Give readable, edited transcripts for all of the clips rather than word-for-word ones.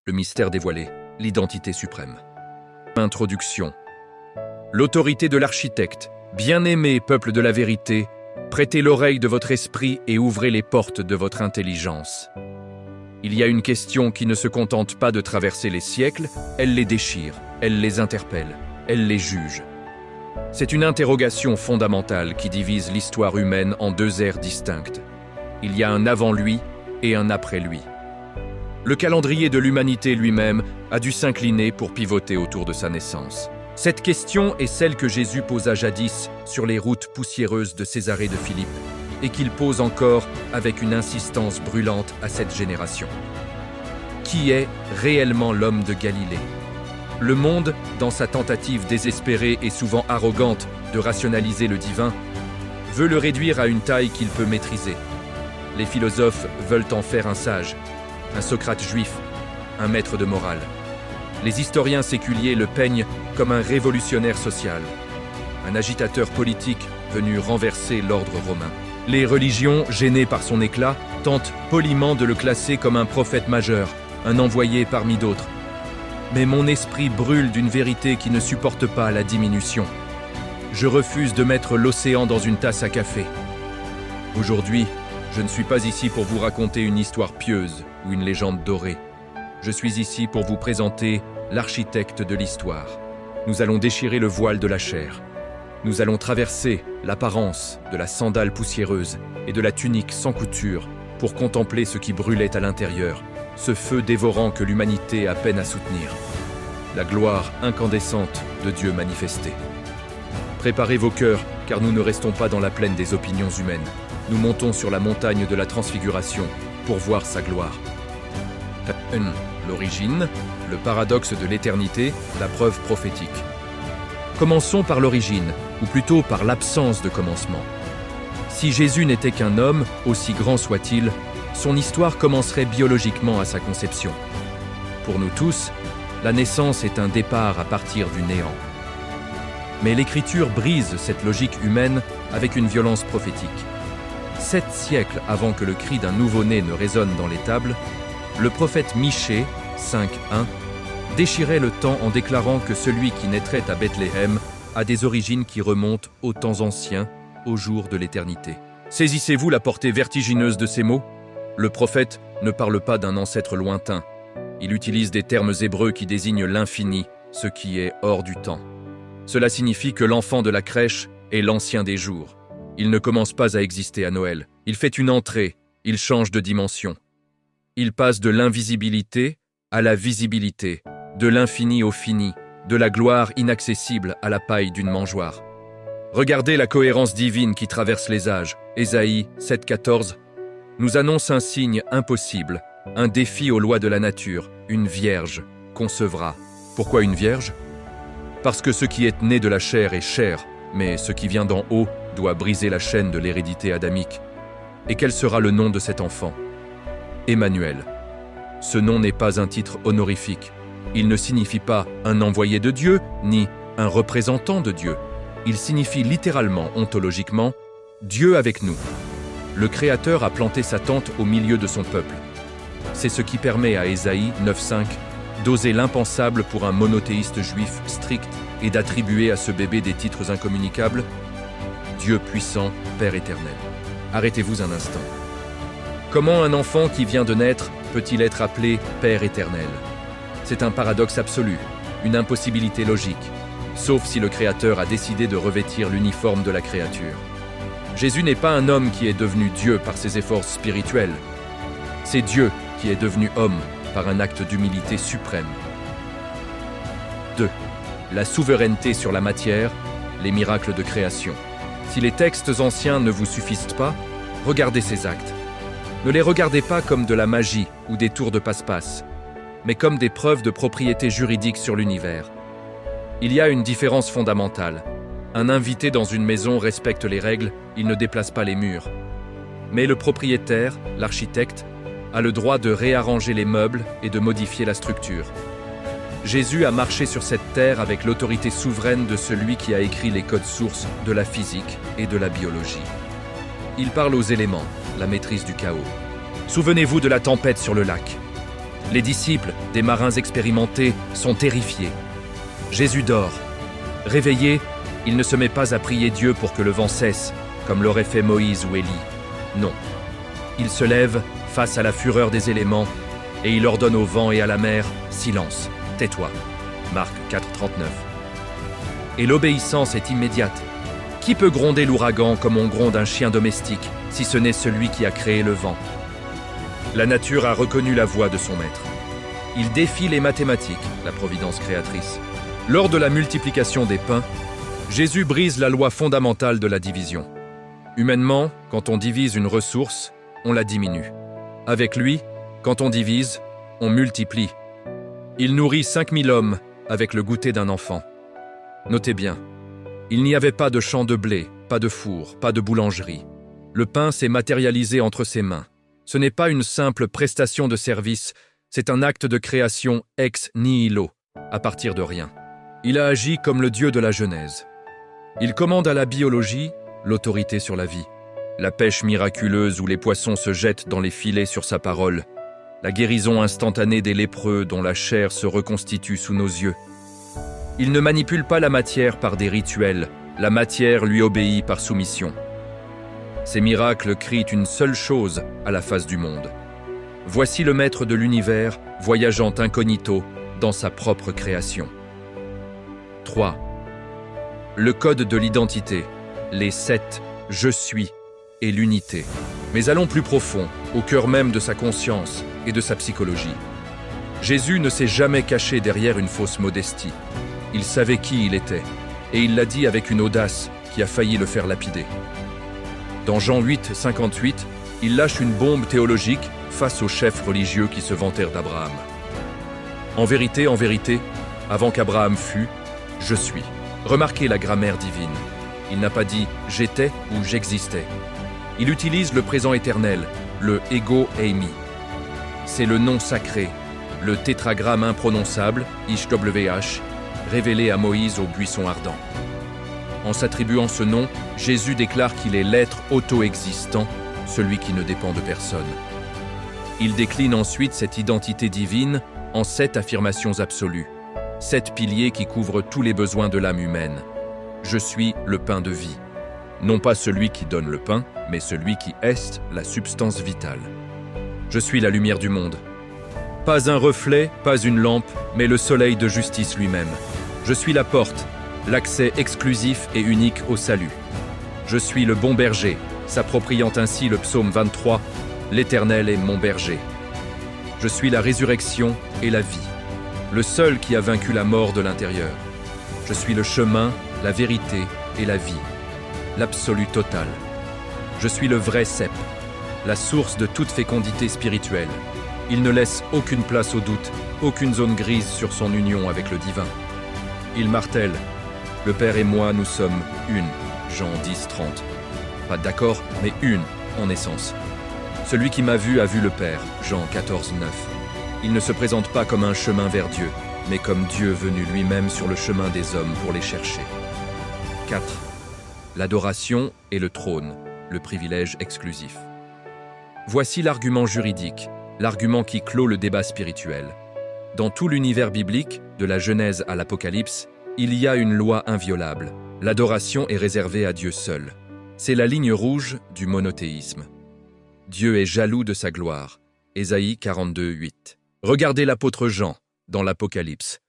Le mystère dévoilé, l'identité suprême. Introduction. L'autorité de l'architecte. Bien-aimé peuple de la vérité, prêtez l'oreille de votre esprit et ouvrez les portes de votre intelligence. Il y a une question qui ne se contente pas de traverser les siècles, elle les déchire, elle les interpelle, elle les juge. C'est une interrogation fondamentale qui divise l'histoire humaine en deux ères distinctes. Il y a un avant lui et un après lui. Le calendrier de l'humanité lui-même a dû s'incliner pour pivoter autour de sa naissance. Cette question est celle que Jésus posa jadis sur les routes poussiéreuses de Césarée de Philippe et qu'il pose encore avec une insistance brûlante à cette génération. Qui est réellement l'homme de Galilée? Le monde, dans sa tentative désespérée et souvent arrogante de rationaliser le divin, veut le réduire à une taille qu'il peut maîtriser. Les philosophes veulent en faire un sage, un Socrate juif, un maître de morale. Les historiens séculiers le peignent comme un révolutionnaire social, un agitateur politique venu renverser l'ordre romain. Les religions, gênées par son éclat, tentent poliment de le classer comme un prophète majeur, un envoyé parmi d'autres. Mais mon esprit brûle d'une vérité qui ne supporte pas la diminution. Je refuse de mettre l'océan dans une tasse à café. Aujourd'hui, je ne suis pas ici pour vous raconter une histoire pieuse ou une légende dorée. Je suis ici pour vous présenter l'architecte de l'histoire. Nous allons déchirer le voile de la chair. Nous allons traverser l'apparence de la sandale poussiéreuse et de la tunique sans couture pour contempler ce qui brûlait à l'intérieur, ce feu dévorant que l'humanité a peine à soutenir. La gloire incandescente de Dieu manifestée. Préparez vos cœurs, car nous ne restons pas dans la plaine des opinions humaines. Nous montons sur la montagne de la transfiguration pour voir sa gloire. 1. L'origine, le paradoxe de l'éternité, la preuve prophétique. Commençons par l'origine, ou plutôt par l'absence de commencement. Si Jésus n'était qu'un homme, aussi grand soit-il, son histoire commencerait biologiquement à sa conception. Pour nous tous, la naissance est un départ à partir du néant. Mais l'Écriture brise cette logique humaine avec une violence prophétique. 7 siècles avant que le cri d'un nouveau-né ne résonne dans l'étable, le prophète Michée, 5.1, déchirait le temps en déclarant que celui qui naîtrait à Bethléem a des origines qui remontent aux temps anciens, au jour de l'éternité. Saisissez-vous la portée vertigineuse de ces mots? Le prophète ne parle pas d'un ancêtre lointain. Il utilise des termes hébreux qui désignent l'infini, ce qui est hors du temps. Cela signifie que l'enfant de la crèche est l'ancien des jours. Il ne commence pas à exister à Noël. Il fait une entrée, il change de dimension. Il passe de l'invisibilité à la visibilité, de l'infini au fini, de la gloire inaccessible à la paille d'une mangeoire. Regardez la cohérence divine qui traverse les âges. Ésaïe 7.14 nous annonce un signe impossible, un défi aux lois de la nature, une vierge concevra. Pourquoi une vierge? Parce que ce qui est né de la chair est chair, mais ce qui vient d'en haut doit briser la chaîne de l'hérédité adamique. Et quel sera le nom de cet enfant? Emmanuel. Ce nom n'est pas un titre honorifique. Il ne signifie pas un envoyé de Dieu, ni un représentant de Dieu. Il signifie littéralement, ontologiquement, Dieu avec nous. Le Créateur a planté sa tente au milieu de son peuple. C'est ce qui permet à Ésaïe 9.5 d'oser l'impensable pour un monothéiste juif strict et d'attribuer à ce bébé des titres incommunicables. Dieu puissant, Père éternel. Arrêtez-vous un instant. Comment un enfant qui vient de naître peut-il être appelé Père éternel? C'est un paradoxe absolu, une impossibilité logique, sauf si le Créateur a décidé de revêtir l'uniforme de la créature. Jésus n'est pas un homme qui est devenu Dieu par ses efforts spirituels. C'est Dieu qui est devenu homme par un acte d'humilité suprême. 2. La souveraineté sur la matière, les miracles de création. Si les textes anciens ne vous suffisent pas, regardez ces actes. Ne les regardez pas comme de la magie ou des tours de passe-passe, mais comme des preuves de propriété juridique sur l'univers. Il y a une différence fondamentale. Un invité dans une maison respecte les règles, il ne déplace pas les murs. Mais le propriétaire, l'architecte, a le droit de réarranger les meubles et de modifier la structure. Jésus a marché sur cette terre avec l'autorité souveraine de celui qui a écrit les codes sources de la physique et de la biologie. Il parle aux éléments, la maîtrise du chaos. Souvenez-vous de la tempête sur le lac. Les disciples, des marins expérimentés, sont terrifiés. Jésus dort. Réveillé, il ne se met pas à prier Dieu pour que le vent cesse, comme l'aurait fait Moïse ou Élie. Non. Il se lève face à la fureur des éléments et il ordonne au vent et à la mer « Silence, tais-toi » Marc 4,39. Et l'obéissance est immédiate. Qui peut gronder l'ouragan comme on gronde un chien domestique, si ce n'est celui qui a créé le vent? La nature a reconnu la voix de son maître. Il défie les mathématiques, la providence créatrice. Lors de la multiplication des pains, Jésus brise la loi fondamentale de la division. Humainement, quand on divise une ressource, on la diminue. Avec lui, quand on divise, on multiplie. Il nourrit 5000 hommes avec le goûter d'un enfant. Notez bien, il n'y avait pas de champ de blé, pas de four, pas de boulangerie. Le pain s'est matérialisé entre ses mains. Ce n'est pas une simple prestation de service, c'est un acte de création ex nihilo, à partir de rien. Il a agi comme le Dieu de la Genèse. Il commande à la biologie l'autorité sur la vie, la pêche miraculeuse où les poissons se jettent dans les filets sur sa parole, la guérison instantanée des lépreux dont la chair se reconstitue sous nos yeux. Il ne manipule pas la matière par des rituels, la matière lui obéit par soumission. Ces miracles crient une seule chose à la face du monde. Voici le maître de l'univers voyageant incognito dans sa propre création. 3. Le code de l'identité, les 7 « je suis » et l'unité. Mais allons plus profond, au cœur même de sa conscience et de sa psychologie. Jésus ne s'est jamais caché derrière une fausse modestie. Il savait qui il était, et il l'a dit avec une audace qui a failli le faire lapider. Dans Jean 8, 58, il lâche une bombe théologique face aux chefs religieux qui se vantèrent d'Abraham. En vérité, avant qu'Abraham fût, je suis. Remarquez la grammaire divine. Il n'a pas dit « j'étais » ou « j'existais ». Il utilise le présent éternel, le « ego eimi ». C'est le nom sacré, le tétragramme imprononçable, HWH, révélé à Moïse au buisson ardent. En s'attribuant ce nom, Jésus déclare qu'il est l'être auto-existant, celui qui ne dépend de personne. Il décline ensuite cette identité divine en 7 affirmations absolues, 7 piliers qui couvrent tous les besoins de l'âme humaine. Je suis le pain de vie. Non pas celui qui donne le pain, mais celui qui est la substance vitale. Je suis la lumière du monde. Pas un reflet, pas une lampe, mais le soleil de justice lui-même. Je suis la porte, l'accès exclusif et unique au salut. Je suis le bon berger, s'appropriant ainsi le psaume 23, « L'Éternel est mon berger ». Je suis la résurrection et la vie, le seul qui a vaincu la mort de l'intérieur. Je suis le chemin, la vérité et la vie, l'absolu total. Je suis le vrai cep, la source de toute fécondité spirituelle. Il ne laisse aucune place au doute, aucune zone grise sur son union avec le divin. Il martèle, le Père et moi, nous sommes une, Jean 10, 30. Pas d'accord, mais une, en essence. Celui qui m'a vu a vu le Père, Jean 14, 9. Il ne se présente pas comme un chemin vers Dieu, mais comme Dieu venu lui-même sur le chemin des hommes pour les chercher. 4. L'adoration et le trône, le privilège exclusif. Voici l'argument juridique, l'argument qui clôt le débat spirituel. Dans tout l'univers biblique, de la Genèse à l'Apocalypse, il y a une loi inviolable. L'adoration est réservée à Dieu seul. C'est la ligne rouge du monothéisme. Dieu est jaloux de sa gloire. Ésaïe 42, 8. Regardez l'apôtre Jean dans l'Apocalypse.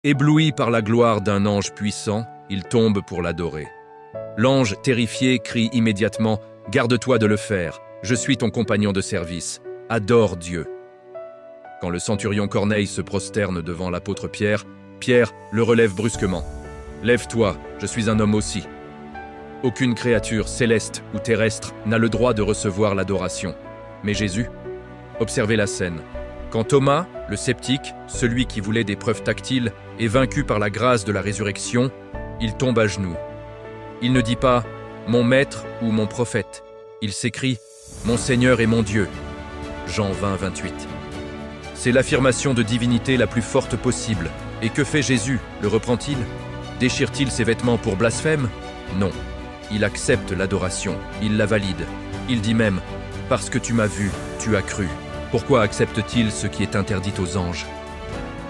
Ébloui par la gloire d'un ange puissant, il tombe pour l'adorer. L'ange, terrifié, crie immédiatement « Garde-toi de le faire, je suis ton compagnon de service, adore Dieu ». Quand le centurion Corneille se prosterne devant l'apôtre Pierre, Pierre le relève brusquement. « Lève-toi, je suis un homme aussi ». Aucune créature, céleste ou terrestre, n'a le droit de recevoir l'adoration. Mais Jésus? Observez la scène. Quand Thomas, le sceptique, celui qui voulait des preuves tactiles, est vaincu par la grâce de la résurrection, il tombe à genoux. Il ne dit pas « mon maître » ou « mon prophète ». Il s'écrie « mon Seigneur et mon Dieu ». Jean 20, 28. C'est l'affirmation de divinité la plus forte possible. Et que fait Jésus? Le reprend-il? Déchire-t-il ses vêtements pour blasphème? Non. Il accepte l'adoration, il la valide. Il dit même « parce que tu m'as vu, tu as cru ». Pourquoi accepte-t-il ce qui est interdit aux anges?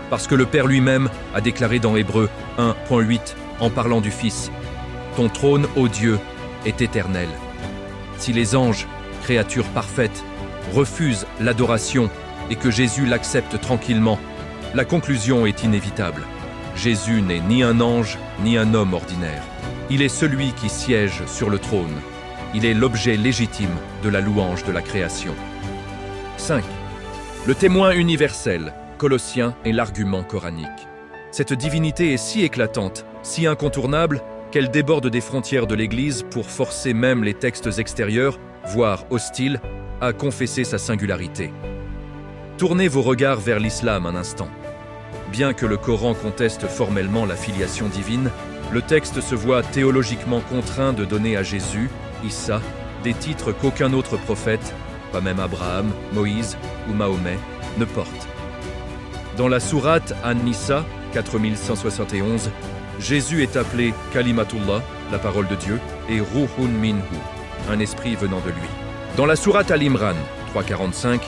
Parce que le Père lui-même a déclaré dans Hébreux 1.8, en parlant du Fils, « Ton trône, ô Dieu, est éternel. » Si les anges, créatures parfaites, refusent l'adoration et que Jésus l'accepte tranquillement, la conclusion est inévitable. Jésus n'est ni un ange, ni un homme ordinaire. Il est celui qui siège sur le trône. Il est l'objet légitime de la louange de la création. 5. Le témoin universel, Colossiens, est l'argument coranique. Cette divinité est si éclatante, si incontournable, qu'elle déborde des frontières de l'Église pour forcer même les textes extérieurs, voire hostiles, à confesser sa singularité. Tournez vos regards vers l'islam un instant. Bien que le Coran conteste formellement la filiation divine, le texte se voit théologiquement contraint de donner à Jésus, Issa, des titres qu'aucun autre prophète, pas même Abraham, Moïse ou Mahomet, ne porte. Dans la sourate An-Nisa 4171, Jésus est appelé Kalimatullah, la parole de Dieu, et Ruhun Minhu, un esprit venant de lui. Dans la sourate Al-Imran 3.45,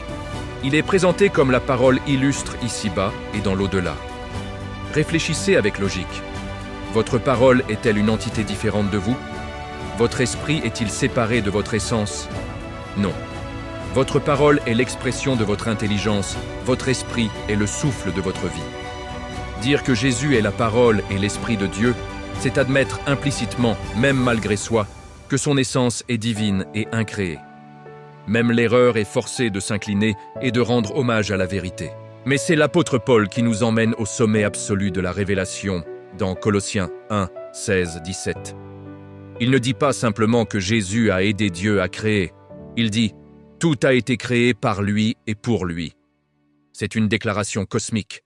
il est présenté comme la parole illustre ici-bas et dans l'au-delà. Réfléchissez avec logique. Votre parole est-elle une entité différente de vous? Votre esprit est-il séparé de votre essence? Non. Votre parole est l'expression de votre intelligence, votre esprit est le souffle de votre vie. Dire que Jésus est la parole et l'esprit de Dieu, c'est admettre implicitement, même malgré soi, que son essence est divine et incréée. Même l'erreur est forcée de s'incliner et de rendre hommage à la vérité. Mais c'est l'apôtre Paul qui nous emmène au sommet absolu de la révélation dans Colossiens 1, 16, 17. Il ne dit pas simplement que Jésus a aidé Dieu à créer. Il dit « Tout a été créé par lui et pour lui ». C'est une déclaration cosmique.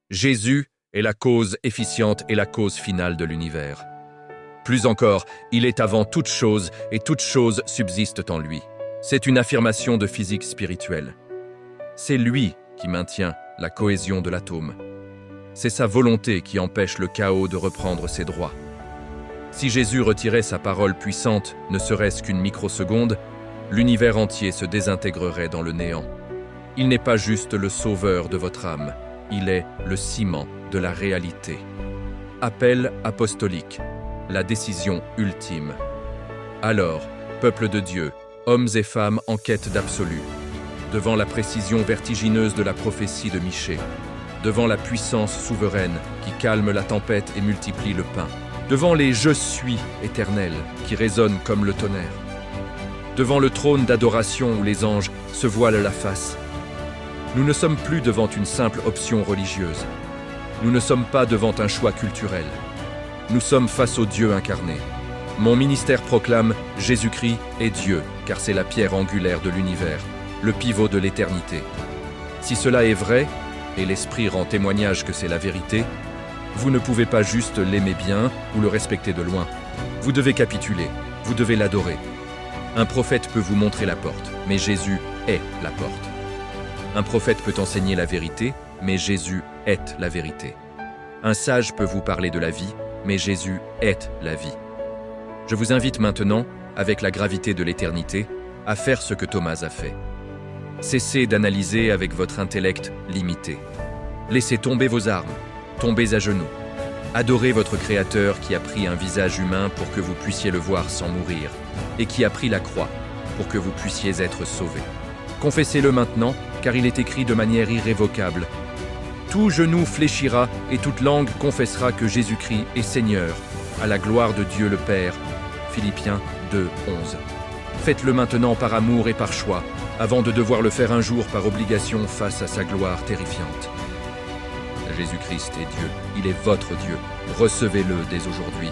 Jésus est la cause efficiente et la cause finale de l'univers. Plus encore, il est avant toute chose et toutes choses subsistent en lui. C'est une affirmation de physique spirituelle. C'est lui qui maintient la cohésion de l'atome. C'est sa volonté qui empêche le chaos de reprendre ses droits. Si Jésus retirait sa parole puissante, ne serait-ce qu'une microseconde, l'univers entier se désintégrerait dans le néant. Il n'est pas juste le sauveur de votre âme, il est le ciment de la réalité. Appel apostolique, la décision ultime. Alors, peuple de Dieu, hommes et femmes en quête d'absolu, devant la précision vertigineuse de la prophétie de Michée, devant la puissance souveraine qui calme la tempête et multiplie le pain, devant les « Je suis » éternels qui résonnent comme le tonnerre, devant le trône d'adoration où les anges se voilent la face. Nous ne sommes plus devant une simple option religieuse. Nous ne sommes pas devant un choix culturel. Nous sommes face au Dieu incarné. Mon ministère proclame « Jésus-Christ est Dieu », car c'est la pierre angulaire de l'univers, le pivot de l'éternité. Si cela est vrai, et l'Esprit rend témoignage que c'est la vérité, vous ne pouvez pas juste l'aimer bien ou le respecter de loin. Vous devez capituler, vous devez l'adorer. Un prophète peut vous montrer la porte, mais Jésus est la porte. Un prophète peut enseigner la vérité, mais Jésus est la vérité. Un sage peut vous parler de la vie, mais Jésus est la vie. Je vous invite maintenant, avec la gravité de l'éternité, à faire ce que Thomas a fait. Cessez d'analyser avec votre intellect limité. Laissez tomber vos armes, tombez à genoux. Adorez votre Créateur qui a pris un visage humain pour que vous puissiez le voir sans mourir, et qui a pris la croix pour que vous puissiez être sauvés. Confessez-le maintenant, car il est écrit de manière irrévocable. Tout genou fléchira et toute langue confessera que Jésus-Christ est Seigneur, à la gloire de Dieu le Père. Philippiens 2, 11. Faites-le maintenant par amour et par choix, avant de devoir le faire un jour par obligation face à sa gloire terrifiante. Jésus-Christ est Dieu, il est votre Dieu. Recevez-le dès aujourd'hui.